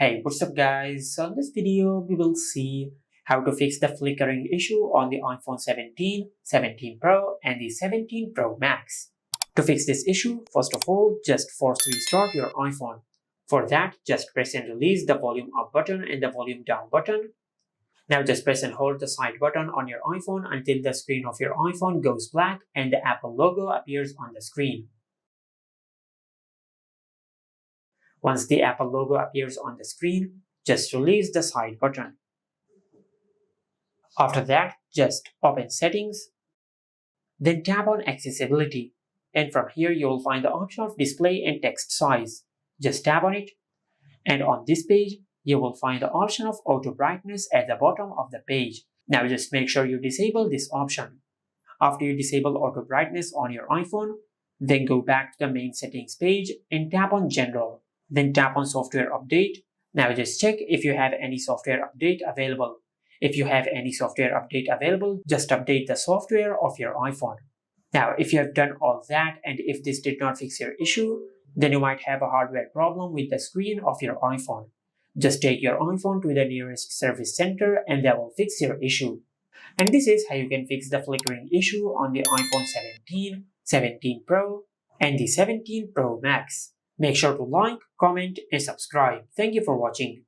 Hey, what's up guys? So in this video, we will see how to fix the flickering issue on the iPhone 17, 17 Pro and the 17 Pro Max. To fix this issue, first of all, just force restart your iPhone. For that, just press and release the volume up button and the volume down button. Now just press and hold the side button on your iPhone until the screen of your iPhone goes black and the Apple logo appears on the screen. Once the Apple logo appears on the screen, just release the side button. After that, just open Settings, then tap on Accessibility, and from here you will find the option of Display and Text Size. Just tap on it, and on this page, you will find the option of Auto Brightness at the bottom of the page. Now just make sure you disable this option. After you disable Auto Brightness on your iPhone, then go back to the main settings page and tap on General. Then tap on Software Update. Now just check if you have any software update available. If you have any software update available, just update the software of your iPhone. Now, if you have done all that and if this did not fix your issue, then you might have a hardware problem with the screen of your iPhone. Just take your iPhone to the nearest service center and they will fix your issue. And this is how you can fix the flickering issue on the iPhone 17, 17 Pro, and the 17 Pro Max. Make sure to like, comment, and subscribe. Thank you for watching.